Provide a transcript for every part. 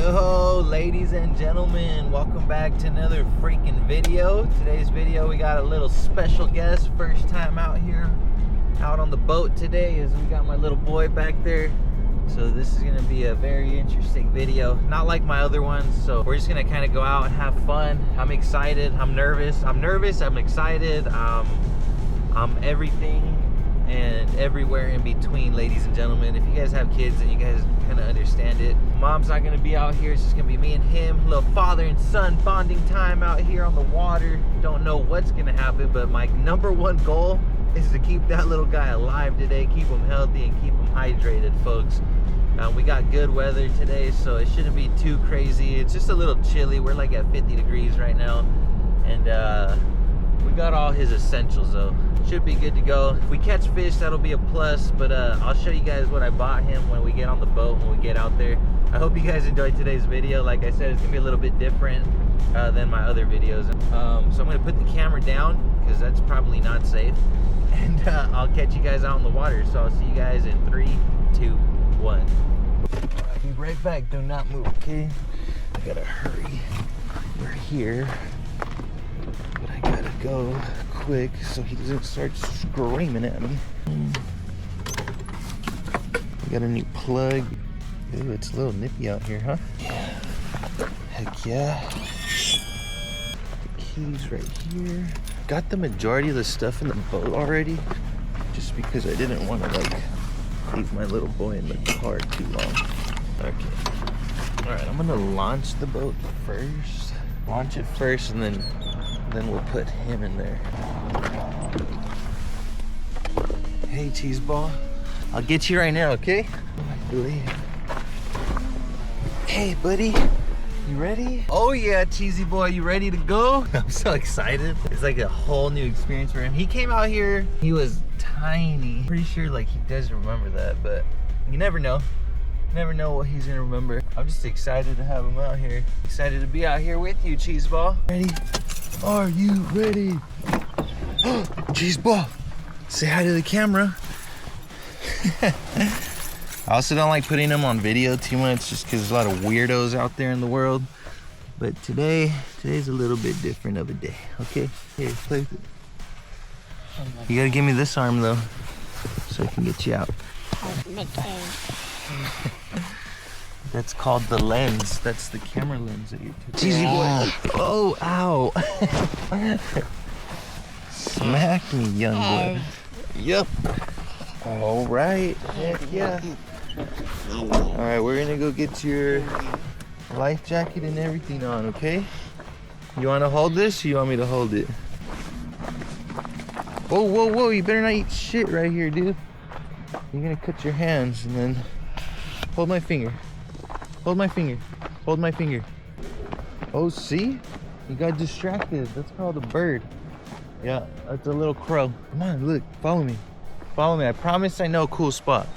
Yo, ladies and gentlemen, welcome back to another freaking video. Today's video, we got a little special guest. First time out here, out on the boat today, is we got my little boy back there. So this is gonna be a very interesting video, not like my other ones. So we're just gonna kind of go out and have fun. I'm excited, I'm nervous, I'm excited, I'm everything and everywhere in between, ladies and gentlemen. If you guys have kids and you guys kind of understand it, mom's not gonna be out here. It's just gonna be me and him, little father and son bonding time out here on the water. Don't know what's gonna happen, but my number one goal is to keep that little guy alive today, keep him healthy and keep him hydrated, folks. We got good weather today, so it shouldn't be too crazy. It's just a little chilly. We're like at 50 degrees right now, and we got all his essentials though. Should be good to go. If we catch fish, that'll be a plus, but I'll show you guys what I bought him when we get on the boat, when we get out there. I hope you guys enjoyed today's video. Like I said, it's gonna be a little bit different than my other videos. So I'm gonna put the camera down because that's probably not safe, and I'll catch you guys out on the water. So I'll see you guys in 3, 2, 1. I'll be right back. Do not move, okay? I gotta hurry. We're here, but I gotta go quick so he doesn't start screaming at me. We got a new plug. Ooh, it's a little nippy out here, huh? Yeah. Heck yeah. The keys right here. Got the majority of the stuff in the boat already, just because I didn't want to like leave my little boy in the car too long. Okay. All right, I'm gonna launch the boat first. Launch it first, and then we'll put him in there. Hey, cheese ball. I'll get you right now, okay? I believe. Hey, buddy. You ready? Oh yeah, cheesy boy, you ready to go? I'm so excited. It's like a whole new experience for him. He came out here, he was tiny. Pretty sure like he does remember that, but you never know. Never know what he's gonna remember. I'm just excited to have him out here. Excited to be out here with you, cheese ball. Ready? Are you ready? Cheese ball, say hi to the camera. I also don't like putting them on video too much, just because there's a lot of weirdos out there in the world. But today's a little bit different of a day. Okay, here, play with it. You gotta give me this arm though, so I can get you out. That's called the lens. That's the camera lens that you're taking. Cheesy boy. Oh, ow. Smack me, young boy. Yep. All right. Heck yeah. All right, we're gonna go get your life jacket and everything on, okay? You wanna hold this, or you want me to hold it? Whoa, whoa, whoa, you better not eat shit right here, dude. You're gonna cut your hands, and then hold my finger. Hold my finger. Hold my finger. Oh, see? You got distracted. That's called a bird. Yeah, that's a little crow. Come on, look, follow me. Follow me. I promise I know a cool spot.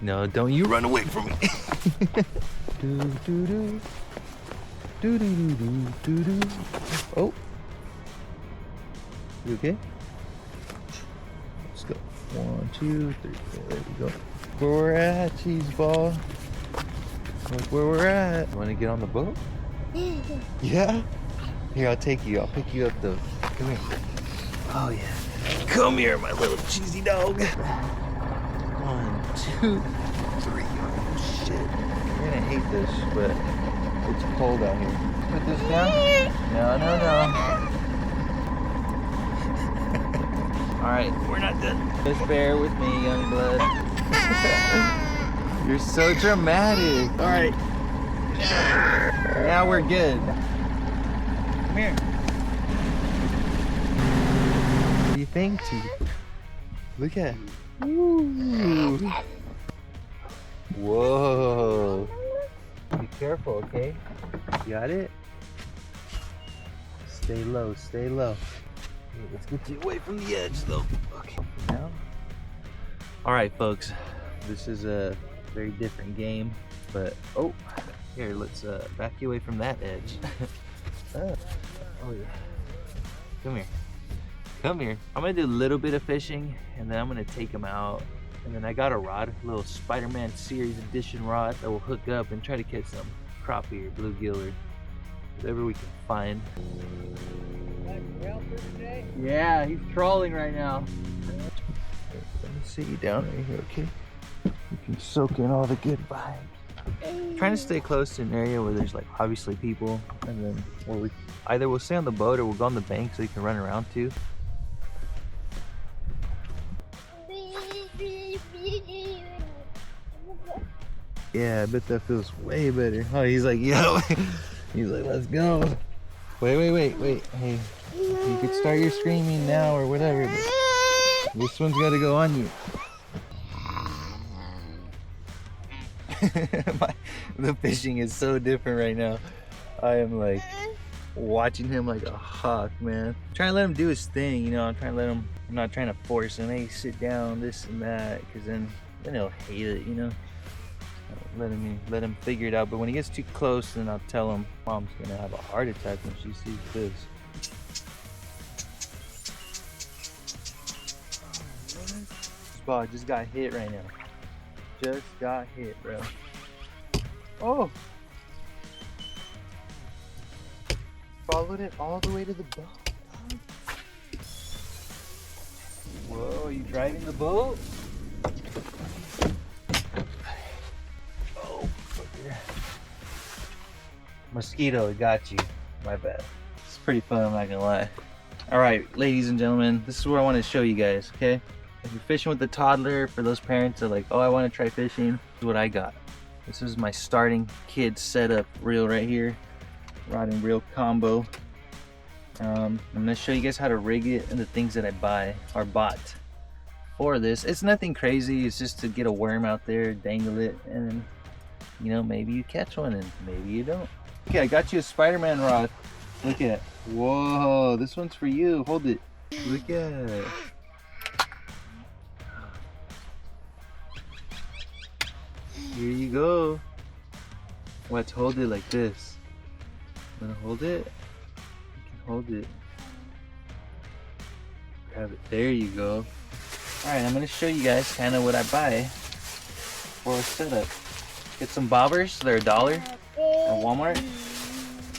No, don't you run away from me. Do, do, do. Do, do, do, do, do, do. Oh. You okay? Let's go. 1, 2, 3, 4. There we go. Where we're at, cheese ball. Look where we're at. You want to get on the boat? Yeah? Here, I'll take you. I'll pick you up though. Come here. Oh yeah. Come here, my little cheesy dog. 1, 2, 3. Oh shit. You're gonna hate this, but it's cold out here. Put this down. No, no, no. Alright, we're not done. Just bear with me, young blood. You're so dramatic. Alright. Now we're good. Come here. What do you think, T? Look at. Ooh. Whoa. Be careful, okay? Got it? Stay low, stay low. Okay, let's get you away from the edge though. Okay. Now. Alright folks. This is a very different game, but oh, here, let's back you away from that edge. Oh yeah. Come here. Come here. I'm gonna do a little bit of fishing, and then I'm gonna take him out And then I got a rod, a little Spider-Man series edition rod that will hook up and try to catch some crappie or bluegill or whatever we can find. Yeah, he's trawling right now. Let me sit you down right here, okay? You can soak in all the good vibes. Trying to stay close to an area where there's like obviously people, and then either we'll stay on the boat or we'll go on the bank so you can run around too. Yeah, I bet that feels way better. Oh, he's like, yo. He's like, let's go. Wait. Hey, you could start your screaming now or whatever, but this one's got to go on you. The fishing is so different right now. I am like watching him like a hawk, man. I'm trying to let him do his thing, you know. I'm not trying to force him. Hey, sit down, this and that, because then he'll hate it, you know. Let him figure it out. But when he gets too close, then I'll tell him mom's gonna have a heart attack when she sees this. This ball just got hit right now. Just got hit, bro. Oh! Followed it all the way to the boat. Whoa, are you driving the boat? Oh, fucker. Mosquito, it got you. My bad. It's pretty fun, I'm not gonna lie. Alright, ladies and gentlemen, this is what I want to show you guys, okay? If you're fishing with the toddler, for those parents that are like, oh, I want to try fishing, this is what I got. This is my starting kid setup reel right here. Rod and reel combo. I'm going to show you guys how to rig it and the things that I bought for this. It's nothing crazy. It's just to get a worm out there, dangle it, and you know, maybe you catch one and maybe you don't. Okay, I got you a Spider-Man rod. Look at it. Whoa, this one's for you. Hold it. Look at it. Here you go. Let's hold it like this. I'm gonna hold it. You can hold it. Grab it. There you go. Alright, I'm gonna show you guys kind of what I buy for a setup. Get some bobbers. They're $1 at Walmart.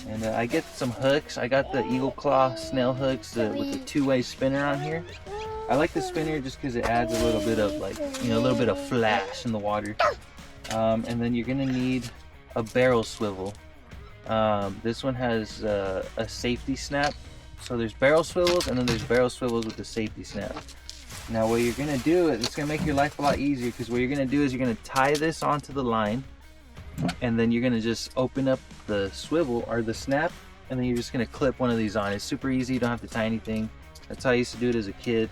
And I get some hooks. I got the Eagle Claw snail hooks with the two-way spinner on here. I like the spinner just because it adds a little bit of like, you know, a little bit of flash in the water. And then you're gonna need a barrel swivel. This one has a safety snap. So there's barrel swivels and then there's barrel swivels with the safety snap. Now what you're gonna do, it's gonna make your life a lot easier, because what you're gonna do is you're gonna tie this onto the line, and then you're gonna just open up the swivel or the snap, and then you're just gonna clip one of these on. It's super easy, you don't have to tie anything. That's how I used to do it as a kid.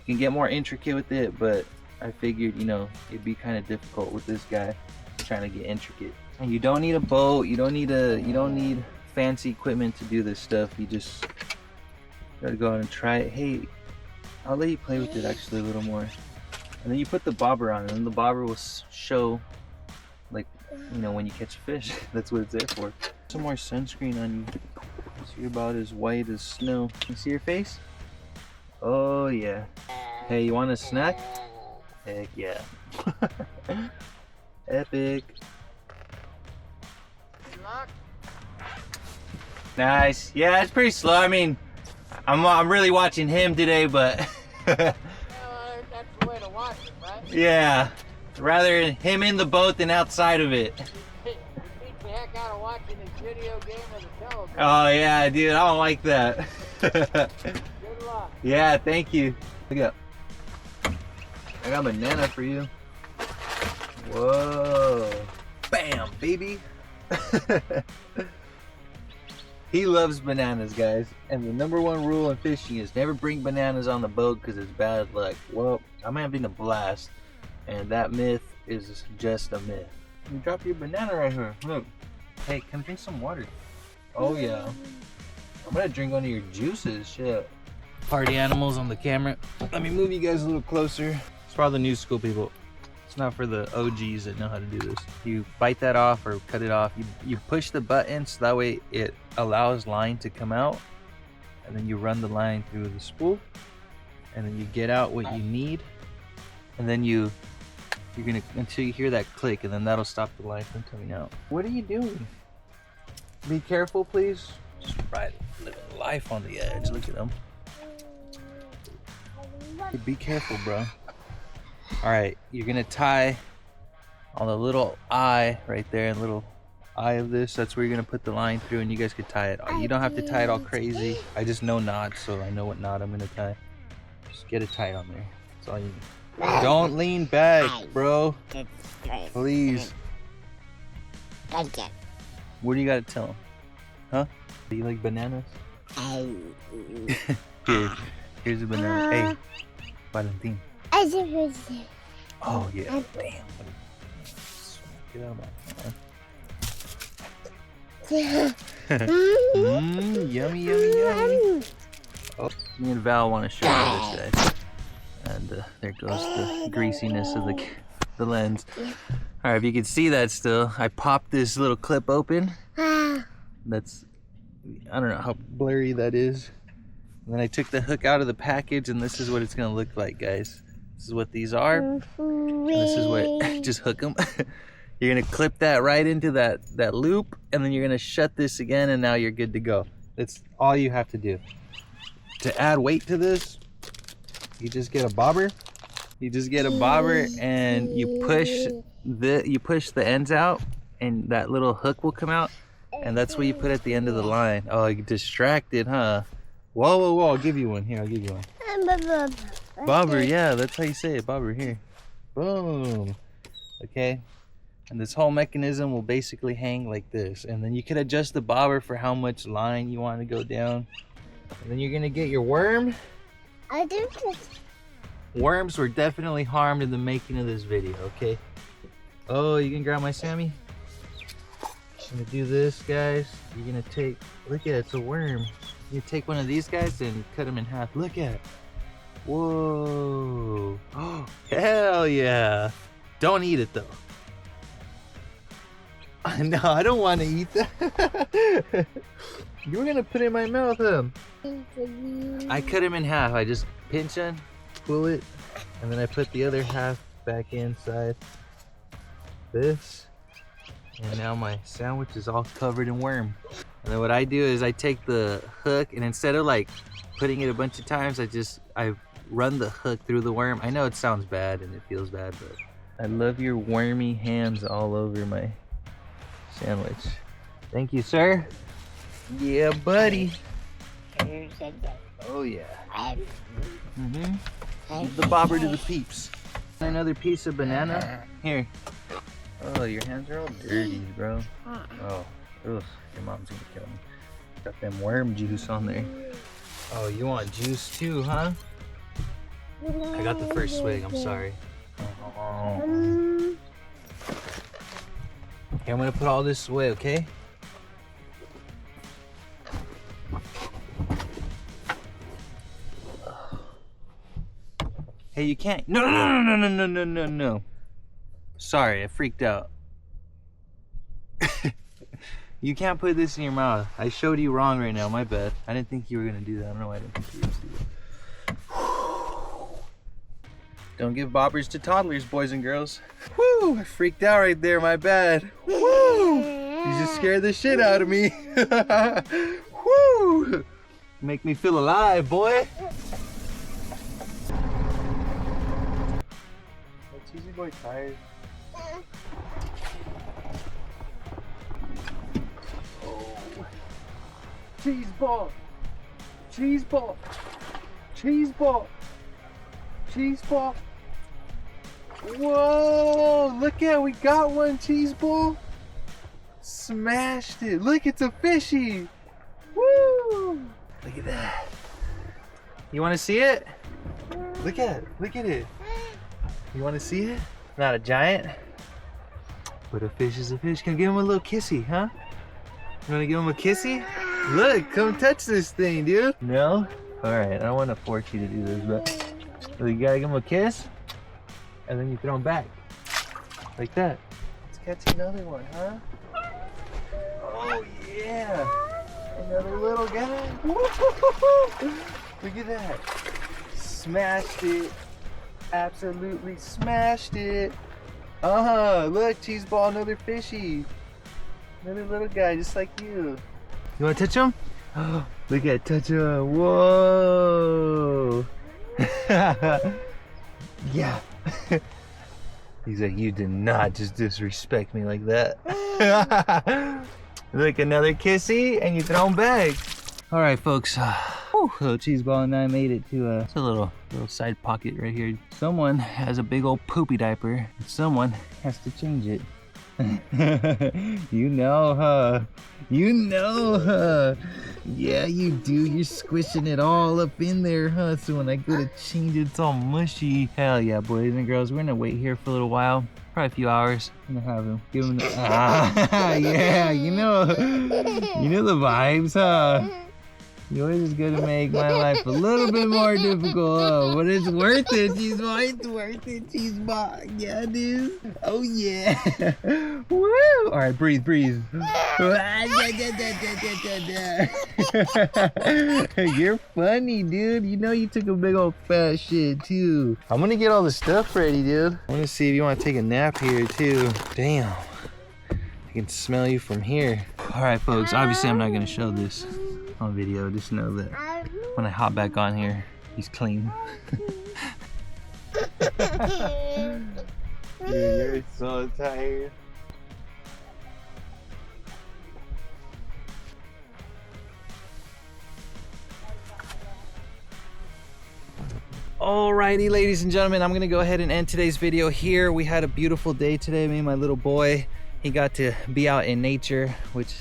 You can get more intricate with it, but I figured, you know, it'd be kind of difficult with this guy trying to get intricate. And you don't need a boat, you don't need fancy equipment to do this stuff. You just gotta go out and try it. Hey, I'll let you play with it actually a little more. And then you put the bobber on, and the bobber will show, like, you know, when you catch a fish. That's what it's there for. Some more sunscreen on you, so you're about as white as snow. You see your face? Oh yeah. Hey, you want a snack? Heck yeah. Epic. Nice. Yeah, it's pretty slow. I mean, I'm really watching him today, but that's the way to watch it, right? Yeah, rather him in the boat than outside of it. Beats the heck out of watching this video game or the television. Oh yeah, dude, I don't like that. Good luck. Yeah, thank you. Look up. I got a banana for you. Whoa. Bam, baby. He loves bananas, guys. And the #1 rule in fishing is never bring bananas on the boat because it's bad luck. Well, I'm having a blast. And that myth is just a myth. You drop your banana right here. Look. Hey, come drink some water. Oh, yeah. I'm gonna drink one of your juices. Shit. Party animals on the camera. Let me move you guys a little closer. It's for all the new school people. It's not for the OGs that know how to do this. You bite that off or cut it off. You push the button so that way it allows line to come out. And then you run the line through the spool. And then you get out what you need. And then you You're gonna, until you hear that click, and then that'll stop the line from coming out. What are you doing? Be careful, please. Just right, living life on the edge. Look at them. Be careful, bro. All right, you're gonna tie on the little eye right there, little eye of this. That's where you're gonna put the line through, and you guys could tie it. You don't have to tie it all crazy. I just know knots, so I know what knot I'm gonna tie. Just get it tight on there. That's all you need. Don't lean back, bro. Please. What do you gotta tell him? Huh? Do you like bananas? Here's a banana. Hey, Valentin. Oh yeah. Damn. Get out of my hand. Yummy, yummy, yummy. Oh, me and Val want to show you this guy. And there goes the greasiness of the lens. Alright, if you can see that still, I popped this little clip open. That's, I don't know how blurry that is. And then I took the hook out of the package, and this is what it's gonna look like, guys. This is what these are. And this is what, just hook them. You're gonna clip that right into that loop, and then you're gonna shut this again, and now you're good to go. That's all you have to do. To add weight to this, you just get a bobber. You just get a bobber, and you push the ends out, and that little hook will come out, and that's what you put at the end of the line. Oh, you distracted, huh? Whoa, whoa, whoa! I'll give you one. Here, I'll give you one. Bobber, yeah, that's how you say it. Bobber, here. Boom. Okay. And this whole mechanism will basically hang like this, and then you can adjust the bobber for how much line you want to go down. And then you're gonna get your worm. Worms were definitely harmed in the making of this video, okay? Oh, you can grab my Sammy? I'm gonna do this, guys. You're gonna take, look at it, it's a worm. You take one of these guys and cut them in half. Look at it. Whoa. Oh, hell yeah. Don't eat it though. No, I don't want to eat that. You were gonna put it in my mouth, huh? I cut him in half. I just pinch it, pull it, and then I put the other half back inside this. And now my sandwich is all covered in worm. And then what I do is I take the hook, and instead of like putting it a bunch of times, I run the hook through the worm. I know it sounds bad and it feels bad, but I love your wormy hands all over my sandwich. Thank you, sir. Yeah, buddy. Oh yeah. Give the bobber to the peeps. Another piece of banana. Here. Oh, your hands are all dirty, bro. Oh, ugh, your mom's gonna kill me. Got them worm juice on there. Oh, you want juice too, huh? I got the first swig, I'm sorry. Oh. Okay, I'm gonna put all this away, okay? Hey, you can't. No. Sorry, I freaked out. You can't put this in your mouth. I showed you wrong right now, my bad. I didn't think you were gonna do that. I don't know why I didn't think you were gonna do that. Don't give bobbers to toddlers, boys and girls. Woo! I freaked out right there, my bad. Woo! You just scared the shit out of me. Woo! Make me feel alive, boy. Is Cheesy Boy tired? Cheese ball! Cheese ball! Cheese ball! Cheese ball! Whoa! Look at, we got one cheese ball! Smashed it! Look, it's a fishy! Woo! Look at that! You want to see it? Look at it! Look at it! You want to see it? Not a giant, but a fish is a fish. Can I give him a little kissy, huh? You want to give him a kissy? Look, come touch this thing, dude. No? Alright, I don't want to force you to do this, but you gotta give him a kiss, and then you throw him back. Like that. Let's catch another one, huh? Oh, yeah. Another little guy. Look at that. Smashed it. Absolutely smashed it. Look, cheese ball, another fishy. Another little guy just like you. You wanna touch him? Look at touch him. Whoa. Yeah. He's like, you did not just disrespect me like that. Look, another kissy, and you throw him back. All right, folks. Little cheese ball and I made it to a little side pocket right here. Someone has a big old poopy diaper, and someone has to change it. You know, huh? You know, huh? Yeah, you do. You're squishing it all up in there, huh? So when I go to change it, it's all mushy. Hell yeah, boys and girls. We're gonna wait here for a little while. Probably a few hours. I'm gonna have him. Give him the yeah, you know the vibes, huh? You always is gonna make my life a little bit more difficult, but it's worth it, cheese ball. It's worth it, cheese ball. Yeah, it is. Oh yeah. Woo! All right, breathe. You're funny, dude. You know you took a big old fat shit too. I'm gonna get all the stuff ready, dude. I wanna see if you wanna take a nap here too. Damn. I can smell you from here. All right, folks. Obviously, I'm not gonna show this on video. Just know that when I hop back on here, he's clean. Dude, you're so tired. Alrighty, ladies and gentlemen, I'm gonna go ahead and end today's video here. We had a beautiful day today. Me and my little boy, he got to be out in nature, which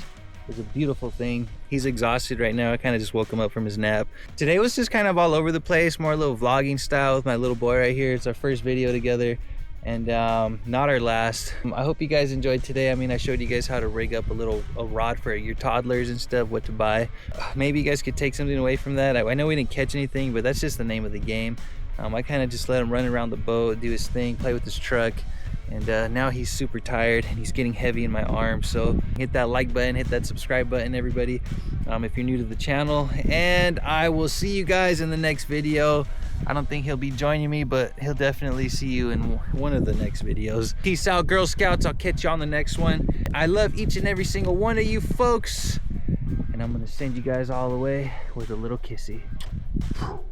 is a beautiful thing. He's exhausted right now. I kind of just woke him up from his nap. Today was just kind of all over the place, more a little vlogging style with my little boy right here. It's our first video together, and not our last. I hope you guys enjoyed today. I mean, I showed you guys how to rig up a rod for your toddlers and stuff, what to buy. Maybe you guys could take something away from that. I know we didn't catch anything, but that's just the name of the game. I kind of just let him run around the boat, do his thing, play with his truck. And now he's super tired and he's getting heavy in my arms. So hit that like button, hit that subscribe button, everybody, if you're new to the channel. And I will see you guys in the next video. I don't think he'll be joining me, but he'll definitely see you in one of the next videos. Peace out, Girl Scouts. I'll catch you on the next one. I love each and every single one of you folks. And I'm gonna send you guys all the way with a little kissy. All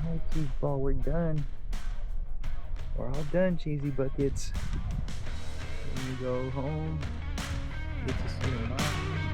right, cheese ball, we're done. We're all done, cheesy buckets. When you go home, get to see your mom.